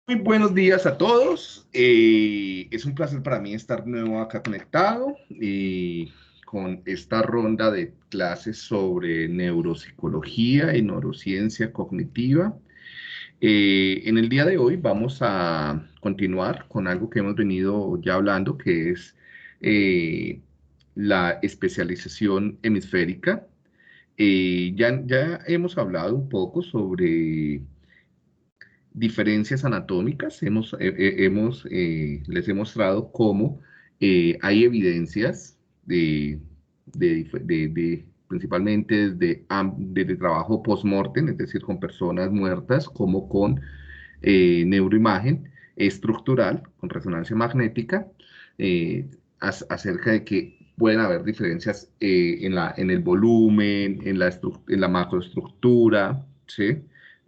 Muy buenos días a todos. Es un placer para mí estar de nuevo acá conectado con esta ronda de clases sobre neuropsicología y neurociencia cognitiva. En el día de hoy vamos a continuar con algo que hemos venido ya hablando, que es eh, la especialización hemisférica. Ya hemos hablado un poco sobre diferencias anatómicas. Les he mostrado cómo hay evidencias principalmente desde trabajo post-mortem, es decir, con personas muertas, como con neuroimagen estructural, con resonancia magnética, eh, acerca de que pueden haber diferencias en el volumen, en la macroestructura, ¿sí?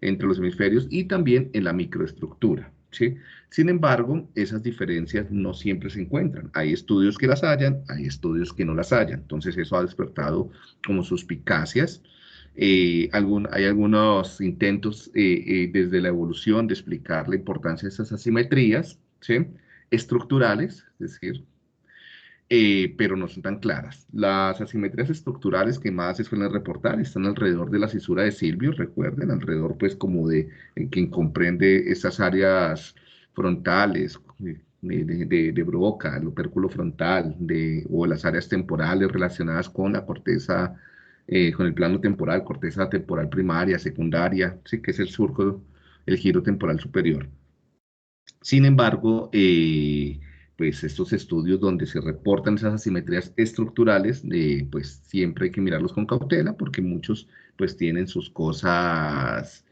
Entre los hemisferios y también en la microestructura, ¿sí? Sin embargo, esas diferencias no siempre se encuentran. Hay estudios que las hayan, hay estudios que no las hayan. Entonces eso ha despertado como suspicacias. Hay algunos intentos desde la evolución de explicar la importancia de esas asimetrías, ¿sí? Estructurales, es decir, pero no son tan claras. Las asimetrías estructurales que más se suelen reportar están alrededor de la cisura de Silvio, recuerden, alrededor pues como de quien comprende estas áreas frontales, de Broca, el opérculo frontal, o las áreas temporales relacionadas con la corteza, con el plano temporal, corteza temporal primaria, secundaria, sí, que es el surco, el giro temporal superior. Sin embargo, pues estos estudios donde se reportan esas asimetrías estructurales, pues siempre hay que mirarlos con cautela porque muchos pues tienen sus cosas,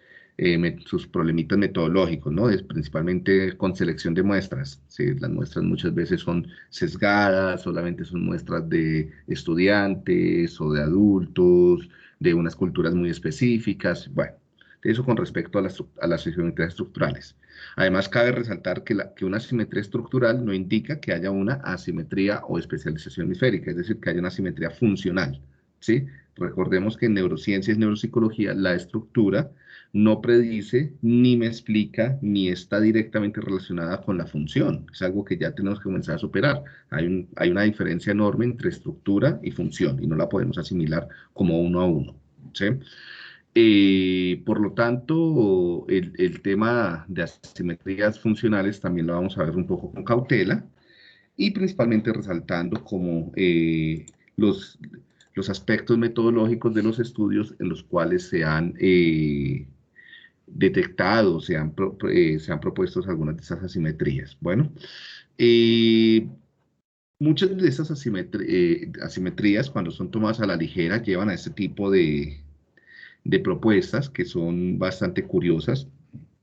sus problemitas metodológicos, ¿no? Principalmente con selección de muestras. ¿Sí? Las muestras muchas veces son sesgadas, solamente son muestras de estudiantes o de adultos, de unas culturas muy específicas. Bueno, eso con respecto a las asimetrías estructurales. Además, cabe resaltar que una asimetría estructural no indica que haya una asimetría o especialización hemisférica, es decir, que haya una asimetría funcional, ¿sí? Recordemos que en neurociencias y neuropsicología la estructura no predice, ni me explica, ni está directamente relacionada con la función. Es algo que ya tenemos que comenzar a superar. Hay una diferencia enorme entre estructura y función y no la podemos asimilar como uno a uno, ¿sí? Por lo tanto, el tema de asimetrías funcionales también lo vamos a ver un poco con cautela y principalmente resaltando como los aspectos metodológicos de los estudios en los cuales se han detectado, se han propuesto algunas de esas asimetrías. Bueno, eh, muchas de esas asimetrías, cuando son tomadas a la ligera, llevan a este tipo de propuestas que son bastante curiosas,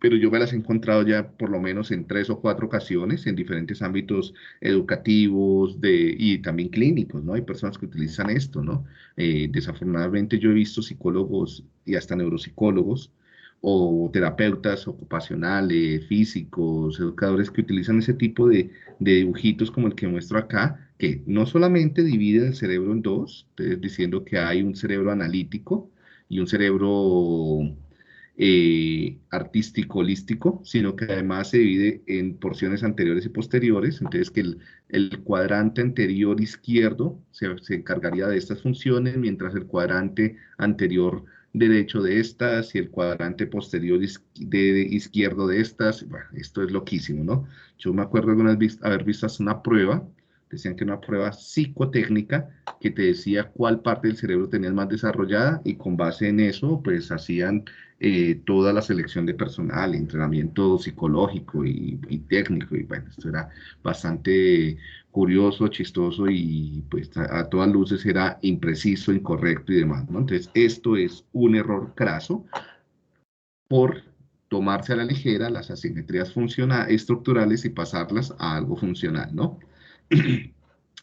pero yo me las he encontrado ya por lo menos en 3 o 4 ocasiones en diferentes ámbitos educativos y también clínicos, ¿no? Hay personas que utilizan esto, ¿no? Desafortunadamente yo he visto psicólogos y hasta neuropsicólogos o terapeutas ocupacionales, físicos, educadores que utilizan ese tipo de dibujitos como el que muestro acá, que no solamente dividen el cerebro en dos, diciendo que hay un cerebro analítico, y un cerebro artístico holístico, sino que además se divide en porciones anteriores y posteriores, entonces que el cuadrante anterior izquierdo se encargaría de estas funciones, mientras el cuadrante anterior derecho de estas y el cuadrante posterior izquierdo de estas. Bueno, esto es loquísimo, ¿no? Yo me acuerdo algunas haber visto hasta una prueba, decían que una prueba psicotécnica que te decía cuál parte del cerebro tenías más desarrollada y con base en eso, pues hacían toda la selección de personal, entrenamiento psicológico y técnico. Y bueno, esto era bastante curioso, chistoso y pues a todas luces era impreciso, incorrecto y demás, ¿no? Entonces, esto es un error craso por tomarse a la ligera las asimetrías estructurales y pasarlas a algo funcional, ¿no?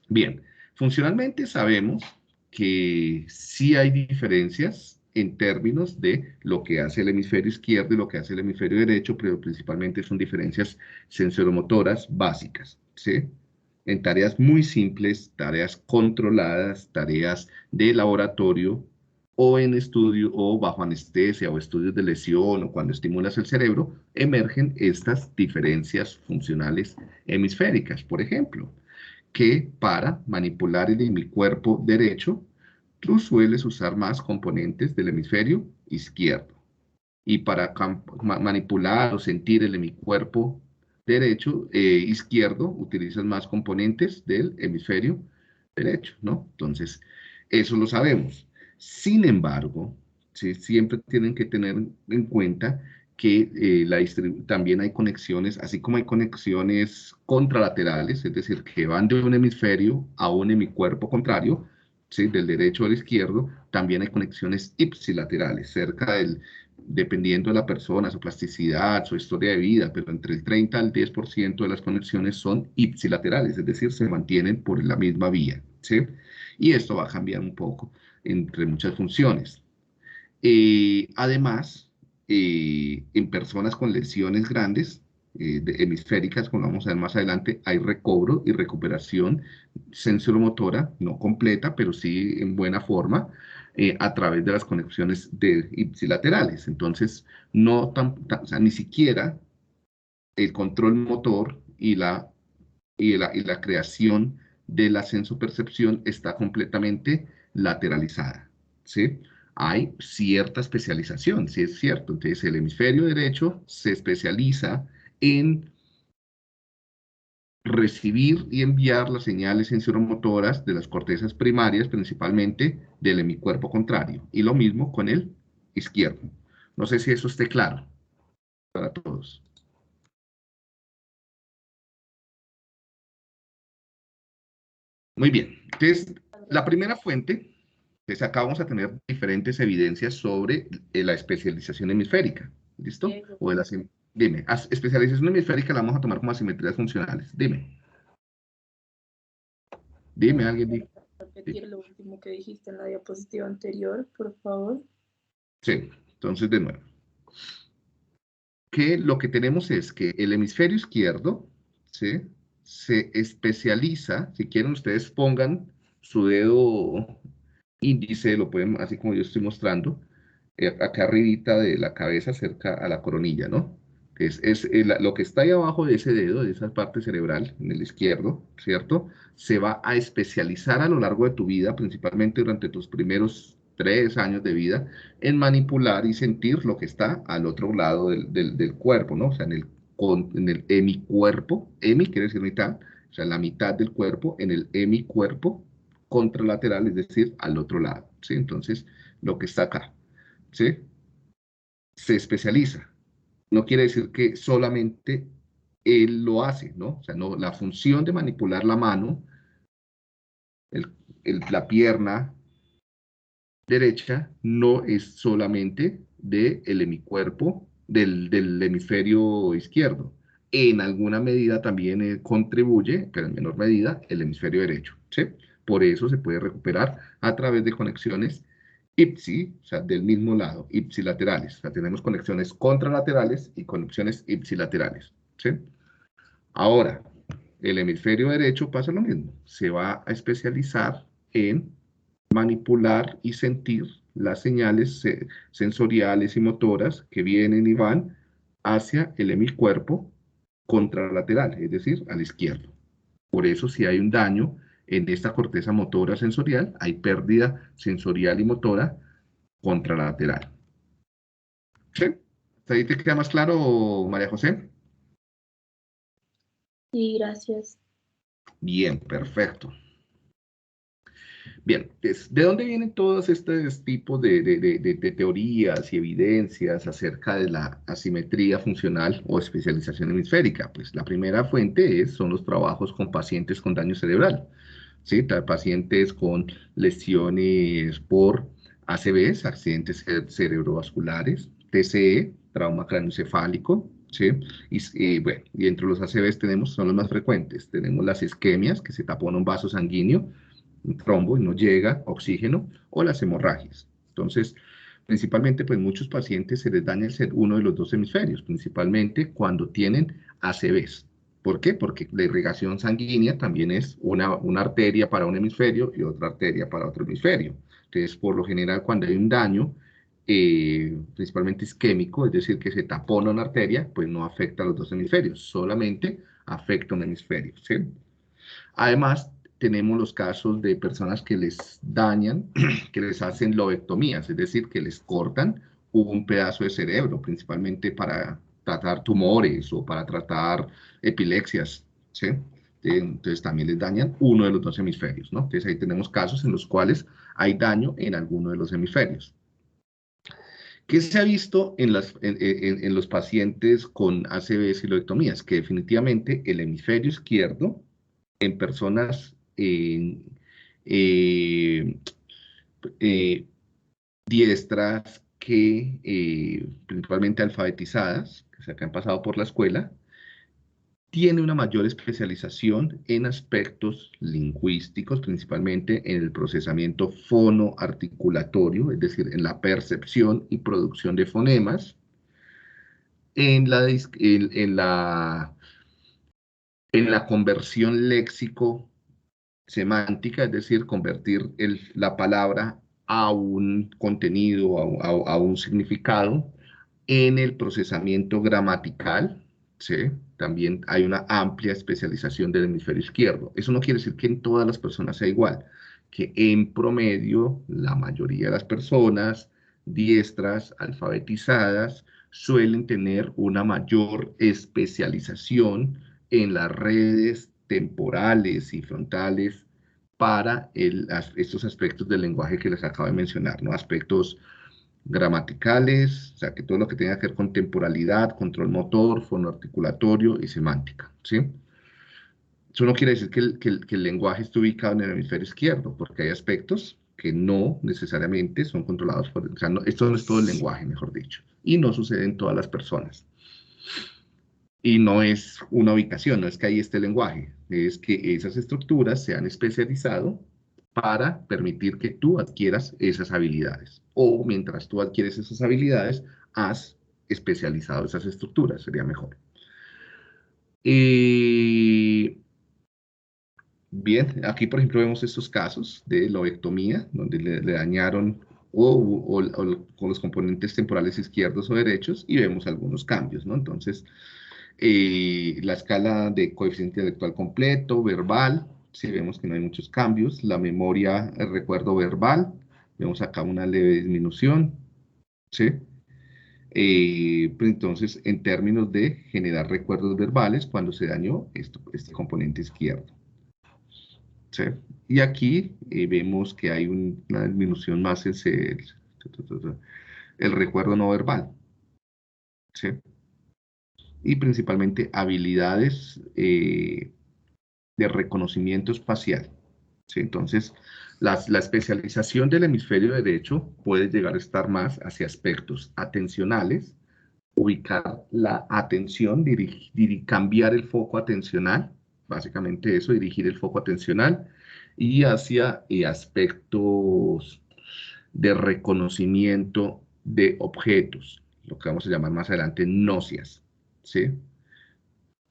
Bien, funcionalmente sabemos que sí hay diferencias en términos de lo que hace el hemisferio izquierdo y lo que hace el hemisferio derecho, pero principalmente son diferencias sensoromotoras básicas, ¿sí? En tareas muy simples, tareas controladas, tareas de laboratorio, o en estudio o bajo anestesia o estudios de lesión o cuando estimulas el cerebro, emergen estas diferencias funcionales hemisféricas, por ejemplo, que para manipular el hemicuerpo derecho, tú sueles usar más componentes del hemisferio izquierdo. Y para manipular o sentir el hemicuerpo derecho, izquierdo, utilizas más componentes del hemisferio derecho, ¿no? Entonces, eso lo sabemos. Sin embargo, ¿sí? Siempre tienen que tener en cuenta que también hay conexiones, así como hay conexiones contralaterales, es decir, que van de un hemisferio a un hemicuerpo contrario, ¿sí? Del derecho al izquierdo, también hay conexiones ipsilaterales, cerca del, dependiendo de la persona, su plasticidad, su historia de vida, pero entre el 30 al 10% de las conexiones son ipsilaterales, es decir, se mantienen por la misma vía, ¿sí? Y esto va a cambiar un poco entre muchas funciones. Además, en personas con lesiones grandes, hemisféricas, como vamos a ver más adelante, hay recobro y recuperación sensoromotora, no completa, pero sí en buena forma, a través de las conexiones ipsilaterales. Entonces, no o sea, ni siquiera el control motor y la creación de la sensopercepción está completamente lateralizada, ¿sí? Hay cierta especialización, sí es cierto. Entonces, el hemisferio derecho se especializa en recibir y enviar las señales sensoromotoras de las cortezas primarias, principalmente del hemicuerpo contrario. Y lo mismo con el izquierdo. No sé si eso esté claro para todos. Muy bien. Entonces, la primera fuente. Entonces, acá vamos a tener diferentes evidencias sobre la especialización hemisférica. ¿Listo? Diego, O de la, dime, especialización hemisférica la vamos a tomar como asimetrías funcionales. Dime, dime, ¿puedes alguien. repetir lo último que dijiste en la diapositiva anterior, por favor? Sí, entonces de nuevo. Que lo que tenemos es que el hemisferio izquierdo, ¿sí? Se especializa, si quieren ustedes pongan su dedo índice, lo pueden, así como yo estoy mostrando, acá arribita de la cabeza, cerca a la coronilla, ¿no? Lo que está ahí abajo de ese dedo, de esa parte cerebral, en el izquierdo, ¿cierto? Se va a especializar a lo largo de tu vida, principalmente durante tus primeros 3 años de vida, en manipular y sentir lo que está al otro lado del cuerpo, ¿no? O sea, en el hemicuerpo, hemi quiere decir mitad, o sea, la mitad del cuerpo, en el hemicuerpo contralateral, es decir, al otro lado, ¿sí? Entonces, lo que está acá, ¿sí? Se especializa. No quiere decir que solamente él lo hace, ¿no? O sea, no, la función de manipular la mano, el, la pierna derecha, no es solamente del hemicuerpo, del hemisferio izquierdo. En alguna medida también contribuye, pero en menor medida, el hemisferio derecho, ¿sí? Por eso se puede recuperar a través de conexiones ipsi, o sea, del mismo lado, ipsilaterales. O sea, tenemos conexiones contralaterales y conexiones ipsilaterales, ¿sí? Ahora, el hemisferio derecho pasa lo mismo. Se va a especializar en manipular y sentir las señales sensoriales y motoras que vienen y van hacia el hemicuerpo contralateral, es decir, a la izquierda. Por eso, si hay un daño en esta corteza motora sensorial, hay pérdida sensorial y motora contralateral. ¿Sí? ¿Hasta ahí te queda más claro, María José? Sí, gracias. Bien, perfecto. Bien, ¿de dónde vienen todos estos tipos de teorías y evidencias acerca de la asimetría funcional o especialización hemisférica? Pues la primera fuente son los trabajos con pacientes con daño cerebral, ¿sí? Pacientes con lesiones por ACVs, accidentes cerebrovasculares, TCE, trauma craneoencefálico, ¿sí? Bueno, y entre los ACVs son los más frecuentes. Tenemos las isquemias, que se tapona un vaso sanguíneo, un trombo y no llega oxígeno, o las hemorragias. Entonces, principalmente, pues muchos pacientes se les daña uno de los dos hemisferios, principalmente cuando tienen ACVs. ¿Por qué? Porque la irrigación sanguínea también es una arteria para un hemisferio y otra arteria para otro hemisferio. Entonces, por lo general, cuando hay un daño, principalmente isquémico, es decir, que se tapona una arteria, pues no afecta a los dos hemisferios, solamente afecta un hemisferio, ¿sí? Además, tenemos los casos de personas que les dañan, que les hacen lobectomías, es decir, que les cortan un pedazo de cerebro, principalmente para tratar tumores o para tratar epilepsias, ¿sí? Entonces también les dañan uno de los dos hemisferios, ¿no? Entonces ahí tenemos casos en los cuales hay daño en alguno de los hemisferios. ¿Qué se ha visto en los pacientes con ACV siloectomías? Que definitivamente el hemisferio izquierdo en personas eh, eh, diestras que principalmente alfabetizadas, que han pasado por la escuela, tiene una mayor especialización en aspectos lingüísticos, principalmente en el procesamiento fonoarticulatorio, es decir, en la percepción y producción de fonemas, en la conversión léxico semántica, es decir, convertir la palabra a un contenido, a un significado, en el procesamiento gramatical, ¿sí? También hay una amplia especialización del hemisferio izquierdo. Eso no quiere decir que en todas las personas sea igual, que en promedio la mayoría de las personas diestras, alfabetizadas, suelen tener una mayor especialización en las redes temporales y frontales para estos aspectos del lenguaje que les acabo de mencionar, ¿no? Aspectos gramaticales, o sea, que todo lo que tenga que ver con temporalidad, control motor, fonoarticulatorio y semántica, ¿sí? Eso no quiere decir que el lenguaje esté ubicado en el hemisferio izquierdo, porque hay aspectos que no necesariamente son controlados por, o sea, esto no es todo el lenguaje, mejor dicho, y no sucede en todas las personas. Y no es una ubicación, no es que ahí esté el lenguaje, es que esas estructuras se han especializado para permitir que tú adquieras esas habilidades. O mientras tú adquieres esas habilidades, has especializado esas estructuras, sería mejor. Bien, aquí por ejemplo vemos estos casos de lobectomía, donde le dañaron con los componentes temporales izquierdos o derechos y vemos algunos cambios, ¿no? Entonces, la escala de coeficiente intelectual completo, verbal, sí vemos que no hay muchos cambios. La memoria, el recuerdo verbal, vemos acá una leve disminución, ¿sí? Pues entonces, en términos de generar recuerdos verbales, cuando se dañó este componente izquierdo, ¿sí? Y aquí vemos que hay una disminución más en el recuerdo no verbal, ¿sí? Y principalmente habilidades de reconocimiento espacial, ¿sí? Entonces, la especialización del hemisferio derecho puede llegar a estar más hacia aspectos atencionales, ubicar la atención, cambiar el foco atencional, básicamente eso, dirigir el foco atencional, y hacia aspectos de reconocimiento de objetos, lo que vamos a llamar más adelante nocias, ¿sí?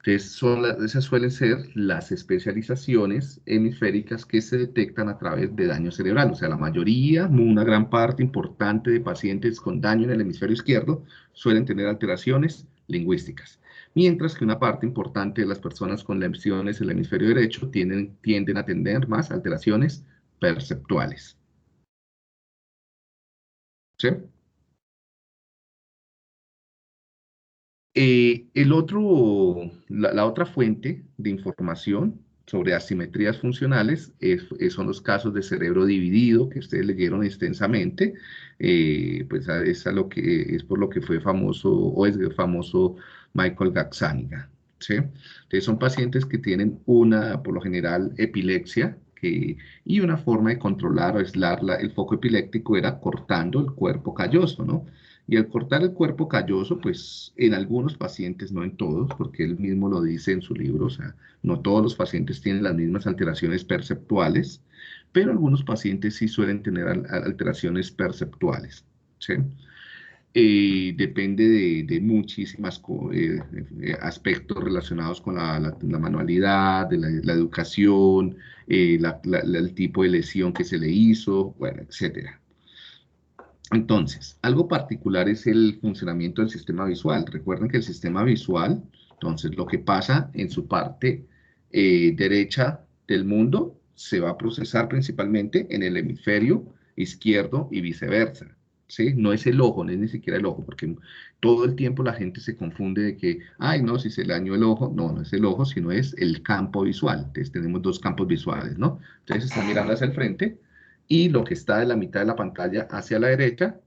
Entonces, esas suelen ser las especializaciones hemisféricas que se detectan a través de daño cerebral. O sea, la mayoría, una gran parte importante de pacientes con daño en el hemisferio izquierdo suelen tener alteraciones lingüísticas, mientras que una parte importante de las personas con lesiones en el hemisferio derecho tienden a tener más alteraciones perceptuales. ¿Sí? La otra fuente de información sobre asimetrías funcionales son los casos de cerebro dividido que ustedes leyeron extensamente, pues es por lo que fue famoso o es famoso Michael Gazzaniga, ¿sí? Entonces son pacientes que tienen por lo general, epilepsia, y una forma de controlar o aislar el foco epiléptico era cortando el cuerpo calloso, ¿no? Y al cortar el cuerpo calloso, pues en algunos pacientes, no en todos, porque él mismo lo dice en su libro, o sea, no todos los pacientes tienen las mismas alteraciones perceptuales, pero algunos pacientes sí suelen tener alteraciones perceptuales, ¿sí? Depende de muchísimas aspectos relacionados con la manualidad, de la educación, el tipo de lesión que se le hizo, bueno, etcétera. Entonces, algo particular es el funcionamiento del sistema visual. Recuerden que el sistema visual, entonces, lo que pasa en su parte derecha del mundo se va a procesar principalmente en el hemisferio izquierdo y viceversa. ¿Sí? No es el ojo, no es ni siquiera el ojo, porque todo el tiempo la gente se confunde de que, ay, no, si se le dañó el ojo, no, no es el ojo, sino es el campo visual. Entonces tenemos dos campos visuales, ¿no? Entonces están mirando hacia el frente y lo que está de la mitad de la pantalla hacia la derecha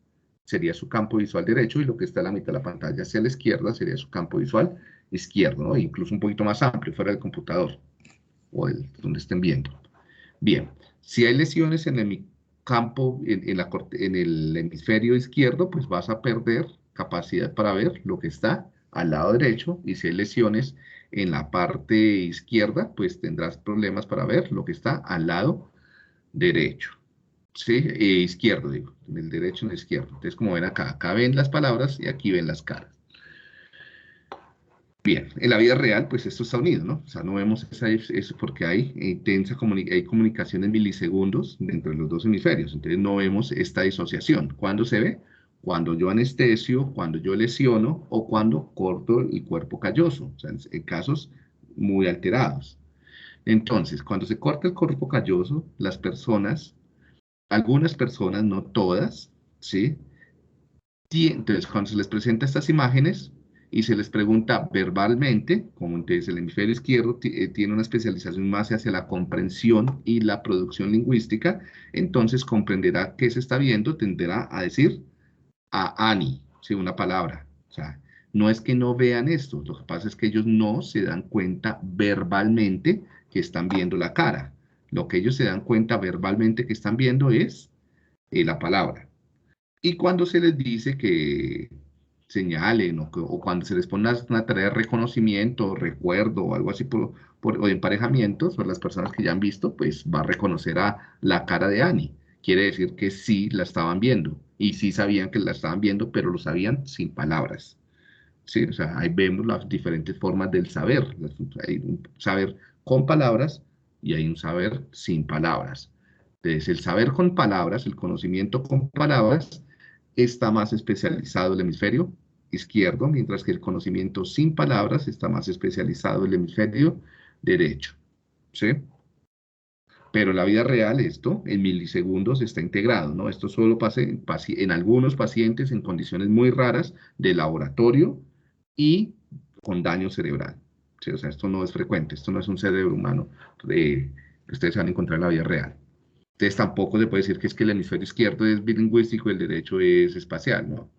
sería su campo visual derecho y lo que está en la mitad de la pantalla hacia la izquierda sería su campo visual izquierdo, ¿no? Incluso un poquito más amplio fuera del computador o donde estén viendo. Bien, si hay lesiones en el campo, en el hemisferio izquierdo, pues vas a perder capacidad para ver lo que está al lado derecho, y si hay lesiones en la parte izquierda, pues tendrás problemas para ver lo que está al lado derecho. Sí, izquierdo, digo, en el derecho en el izquierdo. Entonces, como ven acá, acá ven las palabras y aquí ven las caras. Bien, en la vida real, pues esto está unido, ¿no? O sea, no vemos eso porque hay hay comunicación en milisegundos entre los dos hemisferios. Entonces, no vemos esta disociación. ¿Cuándo se ve? Cuando yo anestesio, cuando yo lesiono o cuando corto el cuerpo calloso, o sea, en casos muy alterados. Entonces, cuando se corta el cuerpo calloso, algunas personas, no todas, ¿sí? Entonces, cuando se les presenta estas imágenes y se les pregunta verbalmente, como entonces el hemisferio izquierdo tiene una especialización más hacia la comprensión y la producción lingüística, entonces comprenderá qué se está viendo, tenderá a decir a Ani, ¿sí? Una palabra. O sea, no es que no vean esto, lo que pasa es que ellos no se dan cuenta verbalmente que están viendo la cara. Lo que ellos se dan cuenta verbalmente que están viendo es la palabra. Y cuando se les dice que señalen o cuando se les pone una tarea de reconocimiento, recuerdo o algo así o de emparejamientos, por las personas que ya han visto, pues va a reconocer a la cara de Annie. Quiere decir que sí la estaban viendo y sí sabían que la estaban viendo, pero lo sabían sin palabras. ¿Sí? O sea, ahí vemos las diferentes formas del saber. Hay un saber con palabras y hay un saber sin palabras. Entonces, el saber con palabras, el conocimiento con palabras, está más especializado el hemisferio izquierdo, mientras que el conocimiento sin palabras está más especializado el hemisferio derecho. ¿Sí? Pero en la vida real esto en milisegundos está integrado, ¿no? Esto solo pasa en algunos pacientes en condiciones muy raras de laboratorio y con daño cerebral. ¿Sí? O sea, esto no es frecuente, esto no es un cerebro humano que ustedes van a encontrar en la vida real. Entonces tampoco se puede decir que es que el hemisferio izquierdo es bilingüístico y el derecho es espacial, ¿no?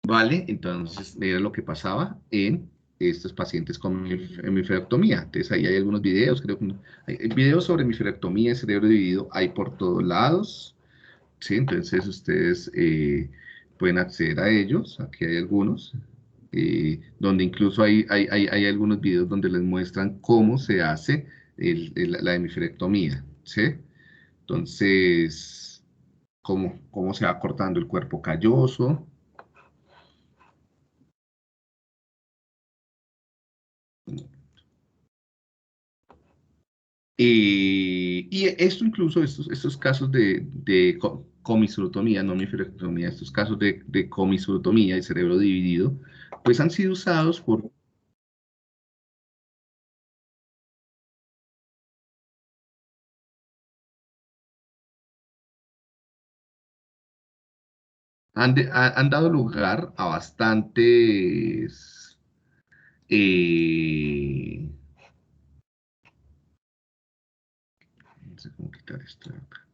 Vale, entonces era lo que pasaba en estos pacientes con hemisferectomía. Entonces ahí hay algunos videos, creo que hay videos sobre hemisferectomía, cerebro dividido, hay por todos lados, ¿sí? Entonces ustedes pueden acceder a ellos, aquí hay algunos, donde incluso hay algunos videos donde les muestran cómo se hace la hemisferectomía, ¿sí? Entonces, cómo se va cortando el cuerpo calloso. Y esto incluso, estos casos de comisurotomía, no miferectomía, estos casos de comisurotomía y cerebro dividido, pues han sido usados han dado lugar a bastantes, no sé cómo quitar esto de acá.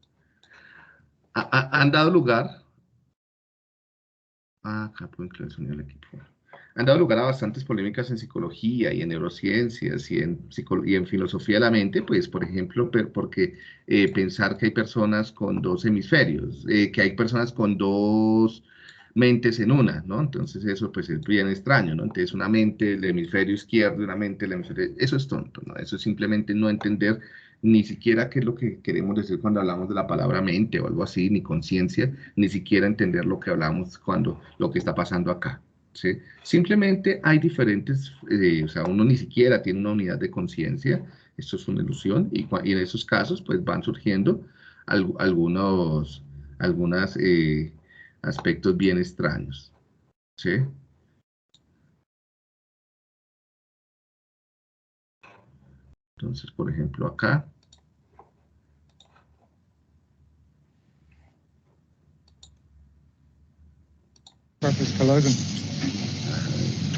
Han dado lugar, acá puedo incluir el sonido del equipo. Han dado lugar a bastantes polémicas en psicología y en neurociencias y en filosofía de la mente, pues, por ejemplo, porque pensar que hay personas con dos hemisferios, que hay personas con dos mentes en una, ¿no? Entonces eso pues es bien extraño, ¿no? Entonces una mente, el hemisferio izquierdo, una mente, el hemisferio... Eso es tonto, ¿no? Eso es simplemente no entender ni siquiera qué es lo que queremos decir cuando hablamos de la palabra mente o algo así, ni conciencia, ni siquiera entender lo que hablamos cuando lo que está pasando acá, ¿sí? Simplemente hay diferentes, o sea, uno ni siquiera tiene una unidad de conciencia, esto es una ilusión, y en esos casos pues van surgiendo algunos aspectos bien extraños, ¿sí? Entonces, por ejemplo, acá.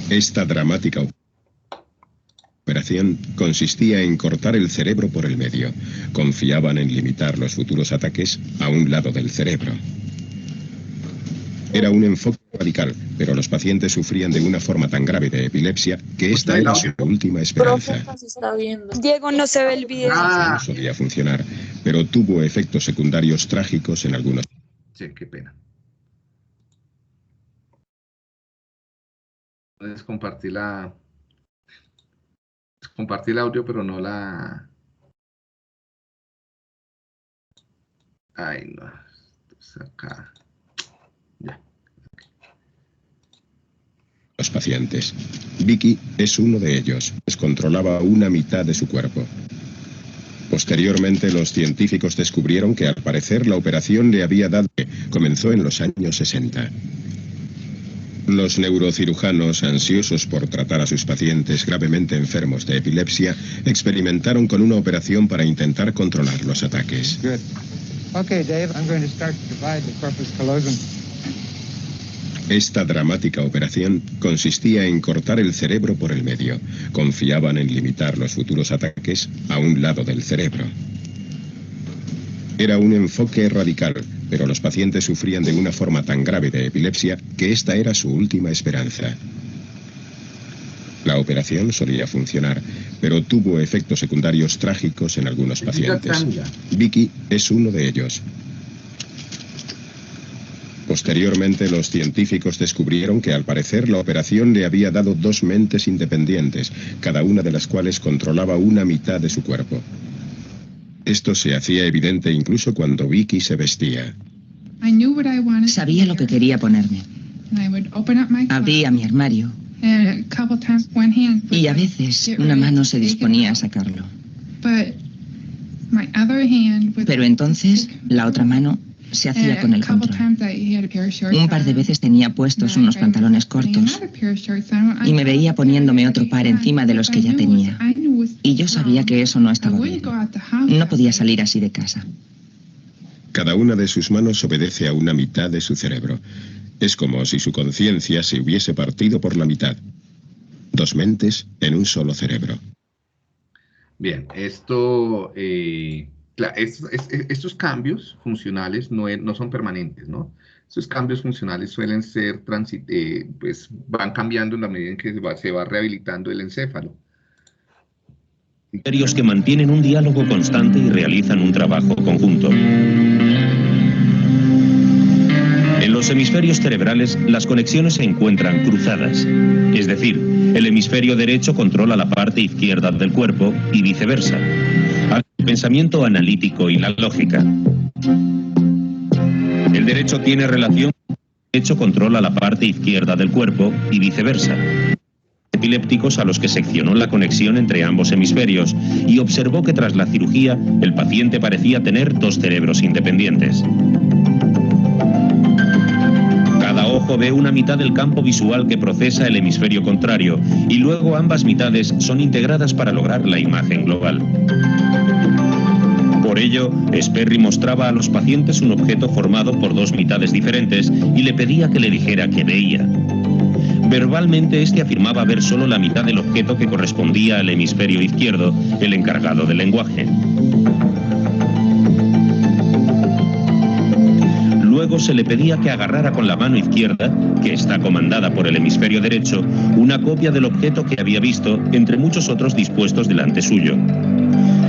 Esta dramática operación consistía en cortar el cerebro por el medio. Confiaban en limitar los futuros ataques a un lado del cerebro. Era un enfoque radical, pero los pacientes sufrían de una forma tan grave de epilepsia que esta era su última esperanza. Diego, no se ve el video. No solía funcionar, pero tuvo efectos secundarios trágicos en algunos. Sí, qué pena. Puedes compartir compartir el audio, pero no la... Ay, no. Entonces acá. Ya. Los pacientes. Vicky es uno de ellos, pues controlaba una mitad de su cuerpo. Posteriormente, los científicos descubrieron que al parecer la operación le había dado... Comenzó en los años 60. Los neurocirujanos, ansiosos por tratar a sus pacientes gravemente enfermos de epilepsia, experimentaron con una operación para intentar controlar los ataques. Okay, Dave, I'm going to start to divide the corpus callosum. Esta dramática operación consistía en cortar el cerebro por el medio. Confiaban en limitar los futuros ataques a un lado del cerebro. Era un enfoque radical, pero los pacientes sufrían de una forma tan grave de epilepsia que esta era su última esperanza. La operación solía funcionar, pero tuvo efectos secundarios trágicos en algunos pacientes. Vicky es uno de ellos. Posteriormente, los científicos descubrieron que al parecer la operación le había dado dos mentes independientes, cada una de las cuales controlaba una mitad de su cuerpo. Esto se hacía evidente incluso cuando Vicky se vestía. Sabía lo que quería ponerme. Abría mi armario y a veces una mano se disponía a sacarlo. Pero entonces la otra mano se hacía con el control. Un par de veces tenía puestos unos pantalones cortos y me veía poniéndome otro par encima de los que ya tenía. Y yo sabía que eso no estaba bien. No podía salir así de casa. Cada una de sus manos obedece a una mitad de su cerebro. Es como si su conciencia se hubiese partido por la mitad. Dos mentes en un solo cerebro. Bien, esto... estos cambios funcionales no son permanentes, ¿no? Estos cambios funcionales suelen ser, pues van cambiando en la medida en que se va rehabilitando el encéfalo. Hemisferios que mantienen un diálogo constante y realizan un trabajo conjunto. En los hemisferios cerebrales, las conexiones se encuentran cruzadas. Es decir, el hemisferio derecho controla la parte izquierda del cuerpo y viceversa. El pensamiento analítico y la lógica. El derecho tiene relación con el derecho controla la parte izquierda del cuerpo y viceversa. Epilépticos a los que seccionó la conexión entre ambos hemisferios y observó que tras la cirugía el paciente parecía tener dos cerebros independientes. Cada ojo ve una mitad del campo visual que procesa el hemisferio contrario y luego ambas mitades son integradas para lograr la imagen global. Por ello, Sperry mostraba a los pacientes un objeto formado por dos mitades diferentes y le pedía que le dijera qué veía. Verbalmente, este afirmaba ver solo la mitad del objeto que correspondía al hemisferio izquierdo, el encargado del lenguaje. Luego se le pedía que agarrara con la mano izquierda, que está comandada por el hemisferio derecho, una copia del objeto que había visto, entre muchos otros dispuestos delante suyo.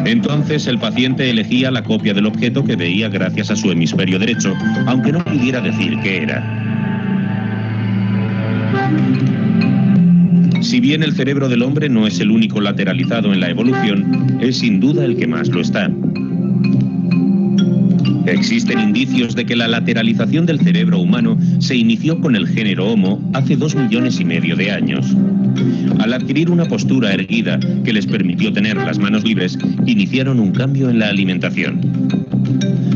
Entonces el paciente elegía la copia del objeto que veía gracias a su hemisferio derecho, aunque no pudiera decir qué era. Si bien el cerebro del hombre no es el único lateralizado en la evolución, es sin duda el que más lo está. Existen indicios de que la lateralización del cerebro humano se inició con el género Homo hace 2,5 millones de años. Al adquirir una postura erguida que les permitió tener las manos libres, iniciaron un cambio en la alimentación.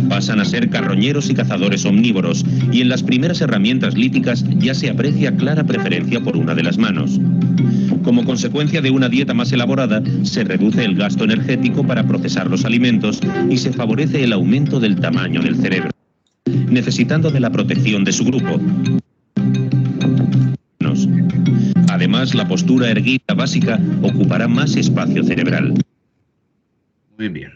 Pasan a ser carroñeros y cazadores omnívoros, y en las primeras herramientas líticas ya se aprecia clara preferencia por una de las manos. Como consecuencia de una dieta más elaborada, se reduce el gasto energético para procesar los alimentos y se favorece el aumento del tamaño del cerebro, necesitando de la protección de su grupo. Además, la postura erguida básica ocupará más espacio cerebral. Muy bien.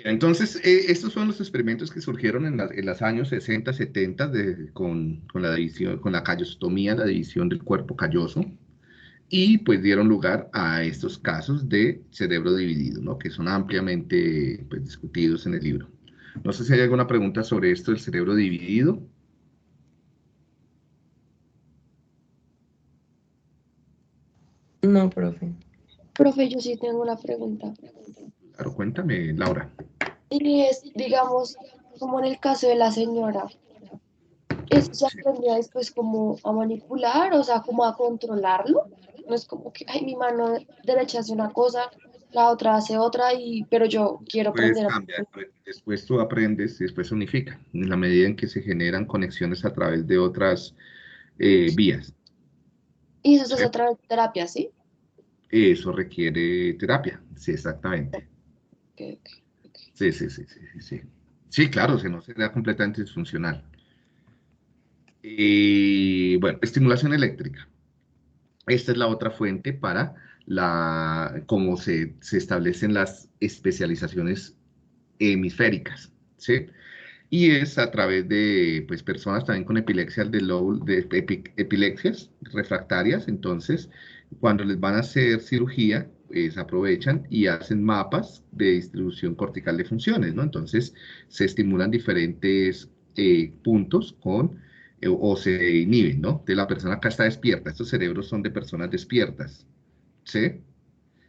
Entonces, estos son los experimentos que surgieron en los años 60, 70 con la callostomía, la división del cuerpo calloso, y pues dieron lugar a estos casos de cerebro dividido, ¿no? Que son ampliamente pues, discutidos en el libro. No sé si hay alguna pregunta sobre esto del cerebro dividido. No, profe. Profe, yo sí tengo una pregunta. Claro, cuéntame, Laura. Y es, digamos, como en el caso de la señora, ¿eso se aprendía después como a manipular, o sea, como a controlarlo? No es como que, ay, mi mano derecha hace una cosa, la otra hace otra, pero yo quiero aprender a... Cambia, después tú aprendes y después se unifica, en la medida en que se generan conexiones a través de otras vías. Y eso se hace a través de terapia, ¿sí? Eso requiere terapia, sí, exactamente. Okay. Sí. Sí, claro, si no sería completamente disfuncional. Bueno, estimulación eléctrica. Esta es la otra fuente para cómo se establecen las especializaciones hemisféricas, ¿sí? Y es a través de pues, personas también con epilepsia epilepsias refractarias. Entonces, cuando les van a hacer cirugía, pues aprovechan y hacen mapas de distribución cortical de funciones, ¿no? Entonces, se estimulan diferentes puntos o se inhiben, ¿no? De la persona acá está despierta. Estos cerebros son de personas despiertas, ¿sí?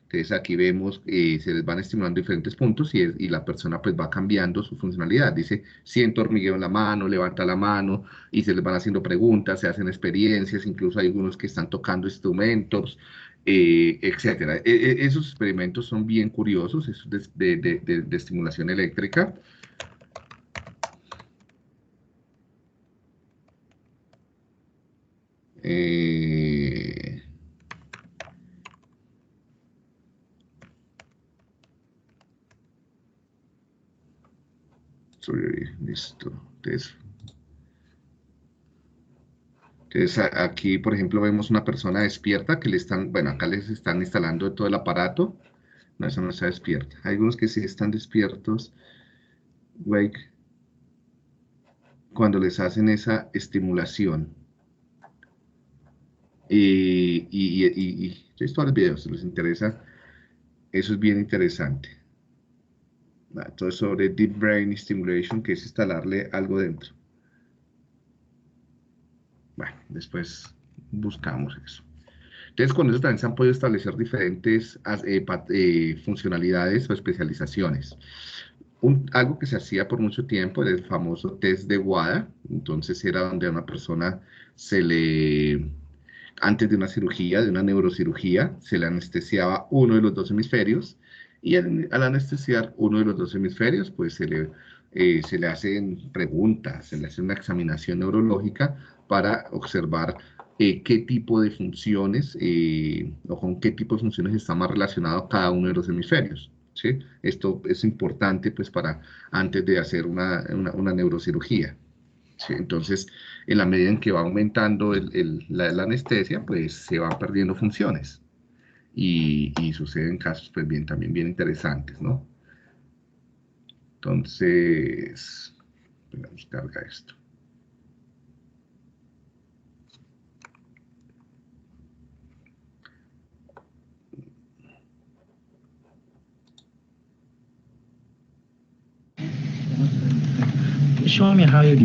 Entonces aquí vemos, se les van estimulando diferentes puntos y la persona pues va cambiando su funcionalidad. Dice, siento hormigueo en la mano, levanta la mano y se les van haciendo preguntas, se hacen experiencias, incluso hay algunos que están tocando instrumentos, etcétera. Esos experimentos son bien curiosos, esos de estimulación eléctrica. Listo. Entonces aquí, por ejemplo, vemos una persona despierta que acá les están instalando todo el aparato. No, eso no está despierta. Hay algunos que sí están despiertos, wake, cuando les hacen esa estimulación. Y todos los videos, si les interesa, eso es bien interesante. Todo sobre Deep Brain Stimulation, que es instalarle algo dentro. Bueno, después buscamos eso. Entonces, con eso también se han podido establecer diferentes funcionalidades o especializaciones. Algo que se hacía por mucho tiempo era el famoso test de WADA. Entonces, era donde a una persona antes de una cirugía, de una neurocirugía, se le anestesiaba uno de los dos hemisferios y al anestesiar uno de los dos hemisferios, pues se le hacen preguntas, se le hace una examinación neurológica para observar qué tipo de funciones o con qué tipo de funciones está más relacionado cada uno de los hemisferios, ¿sí? Esto es importante pues antes de hacer una neurocirugía, ¿sí? Entonces, en la medida en que va aumentando la anestesia, pues se van perdiendo funciones y suceden casos pues también bien interesantes, ¿no? Entonces, vamos a cargar esto.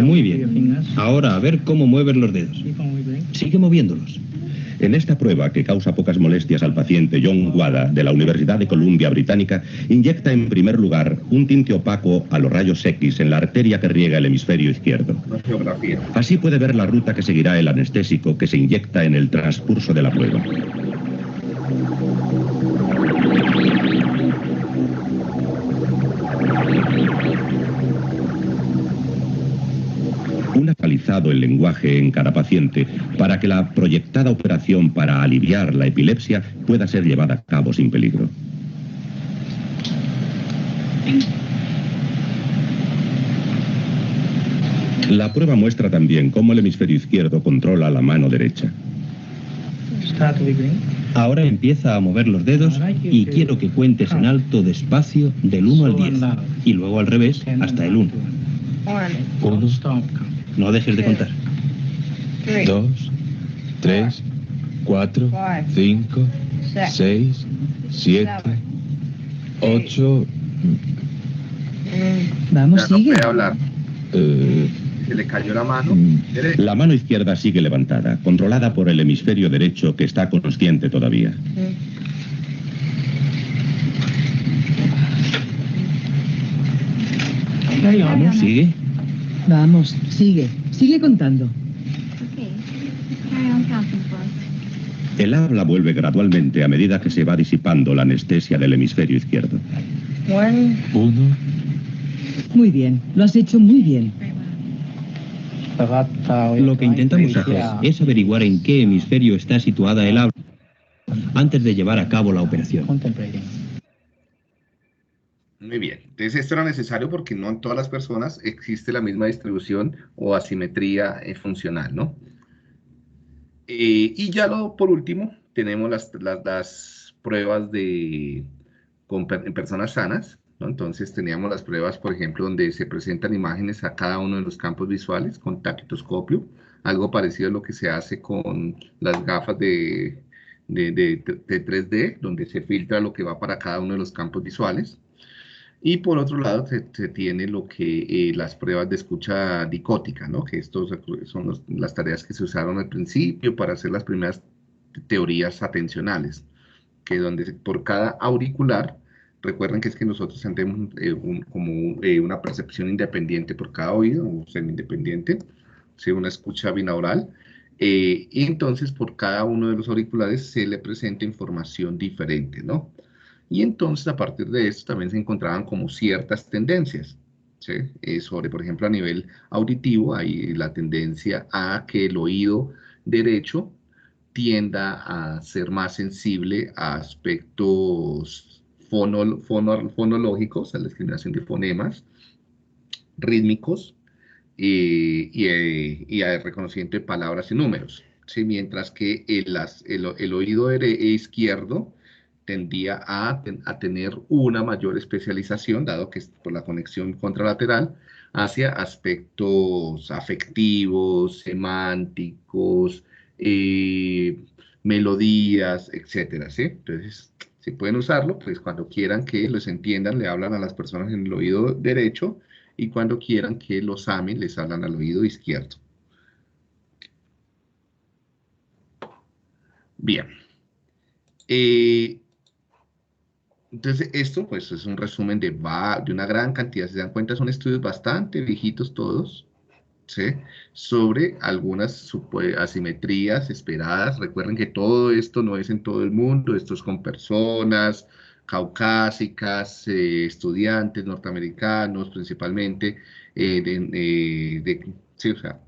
Muy bien. Ahora a ver cómo mueves los dedos. Sigue moviéndolos. En esta prueba, que causa pocas molestias al paciente, John Wada, de la Universidad de Columbia Británica, inyecta en primer lugar un tinte opaco a los rayos X en la arteria que riega el hemisferio izquierdo. Así puede ver la ruta que seguirá el anestésico que se inyecta en el transcurso de la prueba. Un actualizado el lenguaje en cada paciente para que la proyectada operación para aliviar la epilepsia pueda ser llevada a cabo sin peligro. La prueba muestra también cómo el hemisferio izquierdo controla la mano derecha. Ahora empieza a mover los dedos y quiero que cuentes en alto despacio del 1 al 10 y luego al revés hasta el 1. 1. No dejes de contar. 2, 3, 4, 5, 6, 7, 8. Vamos, sigue. Se le cayó la mano derecha. La mano izquierda sigue levantada, controlada por el hemisferio derecho que está consciente todavía. Vamos, sigue. Vamos, sigue. Sigue contando. El habla vuelve gradualmente a medida que se va disipando la anestesia del hemisferio izquierdo. 1. Muy bien, lo has hecho muy bien. Lo que intentamos hacer es averiguar en qué hemisferio está situada el habla antes de llevar a cabo la operación. Muy bien, entonces esto era necesario porque no en todas las personas existe la misma distribución o asimetría funcional, ¿no? Y ya por último, tenemos las pruebas en personas sanas, ¿no? Entonces teníamos las pruebas, por ejemplo, donde se presentan imágenes a cada uno de los campos visuales con taquitoscopio, algo parecido a lo que se hace con las gafas de 3D, donde se filtra lo que va para cada uno de los campos visuales. Y por otro lado se tiene lo que las pruebas de escucha dicótica, ¿no? Que estos son las tareas que se usaron al principio para hacer las primeras teorías atencionales, que donde por cada auricular, recuerden que es que nosotros tenemos una percepción independiente por cada oído, o semi-independiente, ¿sí? Una escucha binaural, y entonces por cada uno de los auriculares se le presenta información diferente, ¿no? Y entonces a partir de esto también se encontraban como ciertas tendencias, ¿sí? Sobre, por ejemplo, a nivel auditivo, hay la tendencia a que el oído derecho tienda a ser más sensible a aspectos fonológicos, a la discriminación de fonemas, rítmicos y al reconocimiento de palabras y números, ¿sí? Mientras que el oído izquierdo tendía a tener una mayor especialización, dado que es por la conexión contralateral, hacia aspectos afectivos, semánticos, melodías, etcétera, ¿sí? Entonces, si pueden usarlo, pues cuando quieran que los entiendan, le hablan a las personas en el oído derecho, y cuando quieran que los amen, les hablan al oído izquierdo. Bien. Entonces, esto pues es un resumen de una gran cantidad. Si se dan cuenta, son estudios bastante viejitos todos, ¿sí? Sobre algunas asimetrías esperadas. Recuerden que todo esto no es en todo el mundo, esto es con personas caucásicas, estudiantes norteamericanos principalmente, sí, o sea,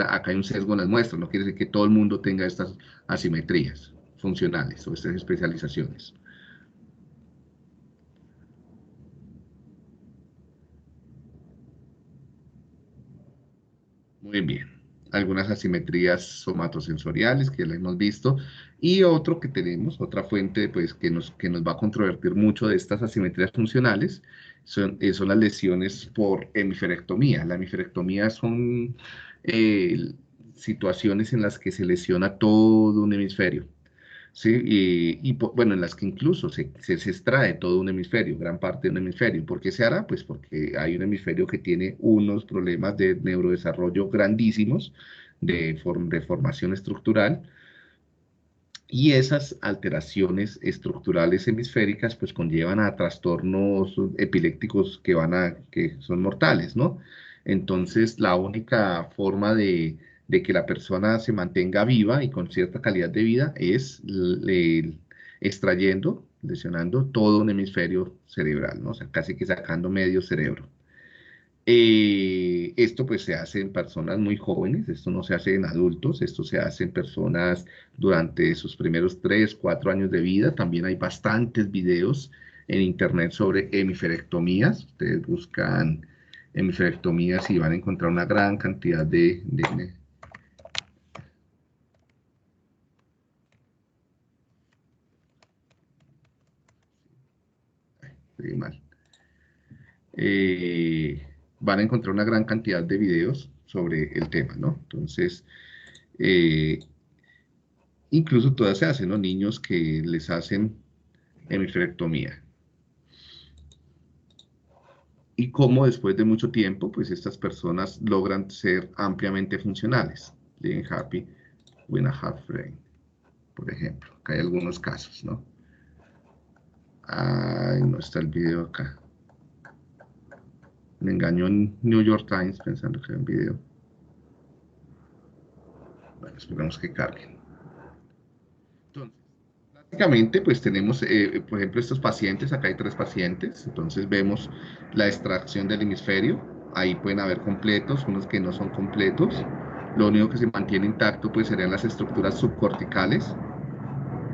acá hay un sesgo en las muestras, no quiere decir que todo el mundo tenga estas asimetrías funcionales o estas especializaciones. Muy bien, algunas asimetrías somatosensoriales que ya las hemos visto, y otro que tenemos, otra fuente pues, que nos va a controvertir mucho de estas asimetrías funcionales, son las lesiones por hemiferectomía. La hemiferectomía son situaciones en las que se lesiona todo un hemisferio, ¿sí? Bueno, en las que incluso se extrae todo un hemisferio, gran parte de un hemisferio. ¿Por qué se hará? Pues porque hay un hemisferio que tiene unos problemas de neurodesarrollo grandísimos, de formación estructural, Y esas alteraciones estructurales hemisféricas pues conllevan a trastornos epilépticos que son mortales, ¿no? Entonces la única forma de que la persona se mantenga viva y con cierta calidad de vida es extrayendo, lesionando todo un hemisferio cerebral, ¿no? O sea, casi que sacando medio cerebro. Esto pues se hace en personas muy jóvenes, esto no se hace en adultos, esto se hace en personas durante sus primeros 3, 4 años de vida. También hay bastantes videos en internet sobre hemiferectomías. Ustedes buscan hemiferectomías y van a encontrar una gran cantidad de mal. Van a encontrar una gran cantidad de videos sobre el tema, ¿no? Entonces, incluso todas se hacen, ¿no? Niños que les hacen hemiferectomía. Y cómo después de mucho tiempo, pues estas personas logran ser ampliamente funcionales. Living happy with a half brain, por ejemplo. Acá hay algunos casos, ¿no? Ay, no está el video acá. Me engañó en New York Times pensando que era un video. Bueno, esperamos que carguen. Entonces, básicamente, pues tenemos, por ejemplo, estos pacientes. Acá hay 3 pacientes. Entonces vemos la extracción del hemisferio. Ahí pueden haber completos, unos que no son completos. Lo único que se mantiene intacto pues serían las estructuras subcorticales.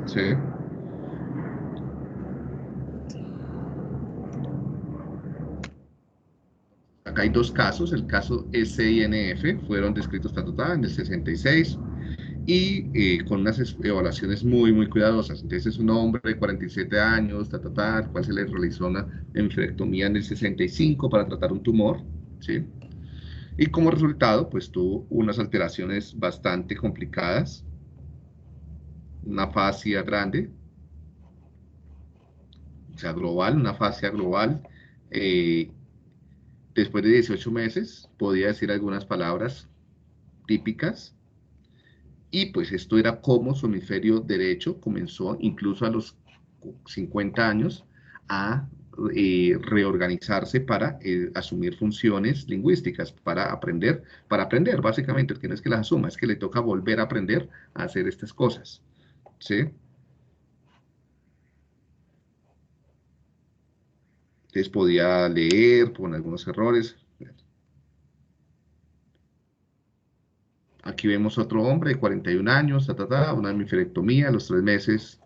¿Sí? Acá hay 2 casos. El caso SINF fueron descritos en el 66 y con unas evaluaciones muy cuidadosas. Entonces es un hombre de 47 años, al cual se le realizó una hemiferectomía en el 65 para tratar un tumor, ¿sí? Y como resultado, pues tuvo unas alteraciones bastante complicadas, una fascia grande, o sea, global, una fascia global. Después de 18 meses podía decir algunas palabras típicas, y pues esto era como su hemisferio derecho comenzó incluso a los 50 años a reorganizarse para asumir funciones lingüísticas, para aprender básicamente, porque no es que las asuma, es que le toca volver a aprender a hacer estas cosas, ¿sí? Entonces podía leer con algunos errores. Aquí vemos otro hombre de 41 años, una hemiferectomía a los 3 meses,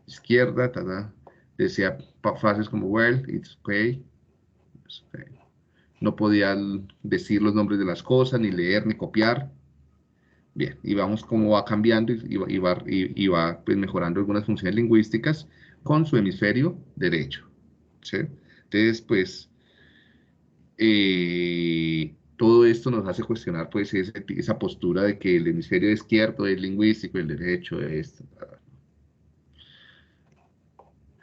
izquierda, decía frases como, well, it's okay. No podía decir los nombres de las cosas, ni leer, ni copiar. Bien, y vamos cómo va cambiando y va pues, mejorando algunas funciones lingüísticas con su hemisferio derecho, ¿sí? Entonces, pues, todo esto nos hace cuestionar pues esa postura de que el hemisferio izquierdo es lingüístico y el derecho es...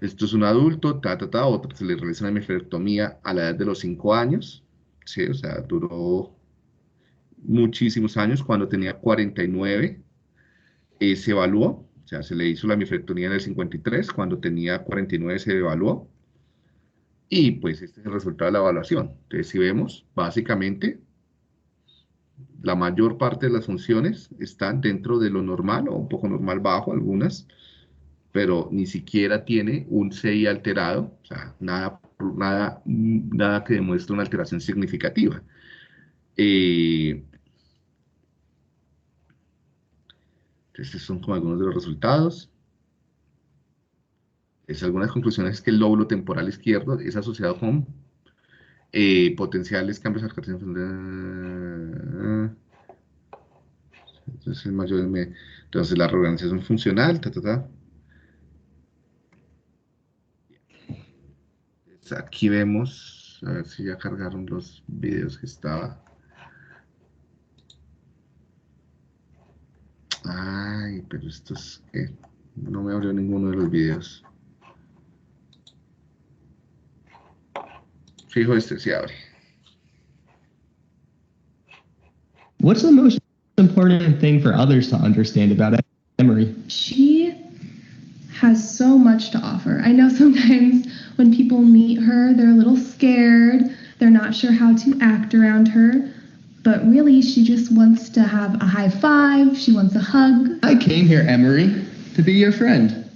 Esto es un adulto, otro se le realiza una hemiferectomía a la edad de los 5 años, ¿sí? O sea, duró muchísimos años. Cuando tenía 49, se evaluó, o sea, se le hizo la hemiferectomía en el 53, cuando tenía 49 se evaluó, y pues este es el resultado de la evaluación. Entonces, si vemos, básicamente, la mayor parte de las funciones están dentro de lo normal, o un poco normal bajo, algunas, pero ni siquiera tiene un CI alterado, o sea, nada que demuestre una alteración significativa. Estos son como algunos de los resultados. Algunas conclusiones es que el lóbulo temporal izquierdo es asociado con potenciales cambios entonces, entonces la reorganización funcional, Aquí vemos, a ver si ya cargaron los videos que estaba. Ay, pero esto es que no me abrió ninguno de los videos. Fijo, este sí abre. What's the most important thing for others to understand about Emery? She has so much to offer. I know sometimes when people meet her, they're a little scared. They're not sure how to act around her. But really, she just wants to have a high five. She wants a hug. I came here, Emery, to be your friend.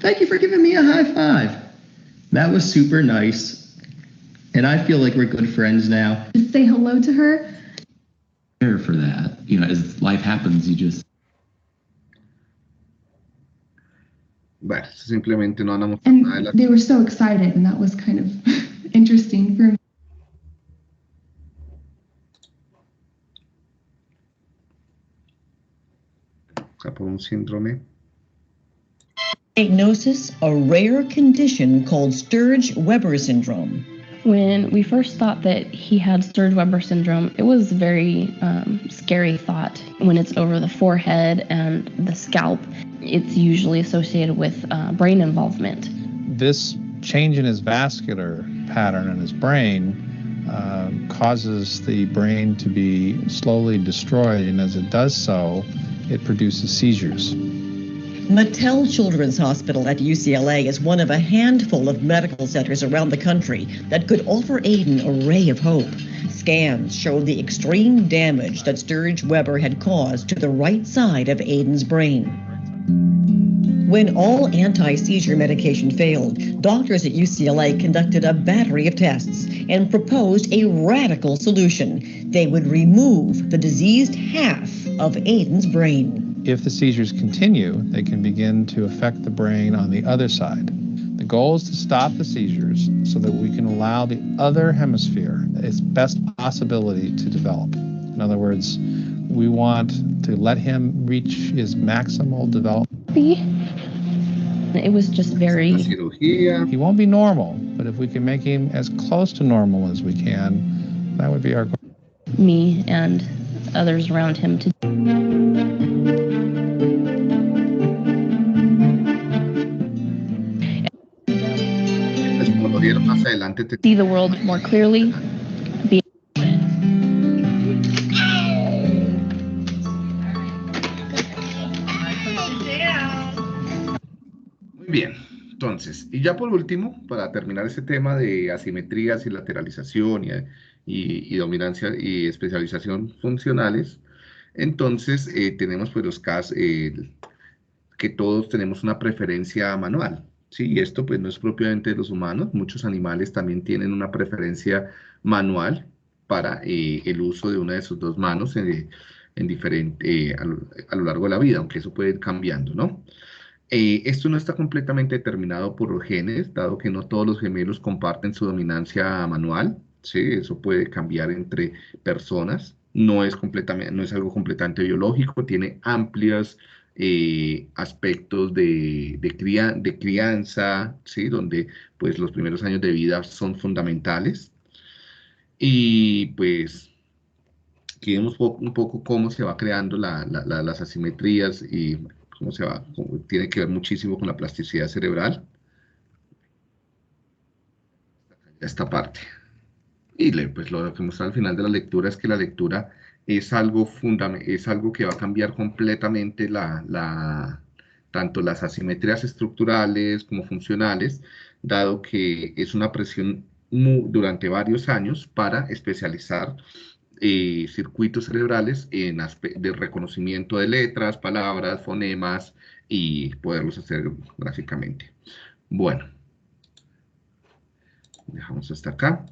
Thank you for giving me a high five. That was super nice. And I feel like we're good friends now. Just say hello to her. For that, you know, as life happens, you just. Bueno, simplemente no van a mostrar And nada de la... they were so excited, and that was kind of interesting for me. Por un síndrome. Diagnosis, a rare condition called Sturge-Weber syndrome. When we first thought that he had Sturge-Weber syndrome, it was a very scary thought. When it's over the forehead and the scalp, it's usually associated with brain involvement. This change in his vascular pattern in his brain causes the brain to be slowly destroyed, and as it does so, it produces seizures. Mattel Children's Hospital at UCLA is one of a handful of medical centers around the country that could offer Aiden a ray of hope. Scans showed the extreme damage that Sturge-Weber had caused to the right side of Aiden's brain. When all anti-seizure medication failed, doctors at UCLA conducted a battery of tests and proposed a radical solution. They would remove the diseased half of Aiden's brain. If the seizures continue, they can begin to affect the brain on the other side. The goal is to stop the seizures so that we can allow the other hemisphere its best possibility to develop. In other words, we want to let him reach his maximal development. It was just very... He won't be normal, but if we can make him as close to normal as we can, that would be our goal. Me and others around him to... Más adelante te... See the world more clearly. Be... Muy bien, entonces, y ya por último, para terminar este tema de asimetrías y lateralización y dominancia y especialización funcionales, entonces tenemos pues los casos que todos tenemos una preferencia manual. Sí, y esto pues no es propiamente de los humanos, muchos animales también tienen una preferencia manual para el uso de una de sus dos manos a lo largo de la vida, aunque eso puede ir cambiando, ¿no? Esto no está completamente determinado por los genes, dado que no todos los gemelos comparten su dominancia manual, ¿sí? Eso puede cambiar entre personas, no es algo completamente biológico, tiene amplias aspectos de crianza, ¿sí? Donde pues los primeros años de vida son fundamentales. Y pues aquí vemos un poco cómo se va creando las asimetrías y tiene que ver muchísimo con la plasticidad cerebral. Esta parte. Y pues lo que muestra al final de la lectura es que la lectura es algo que va a cambiar completamente tanto las asimetrías estructurales como funcionales, dado que es una presión durante varios años para especializar circuitos cerebrales de reconocimiento de letras, palabras, fonemas y poderlos hacer gráficamente. Bueno, dejamos hasta acá.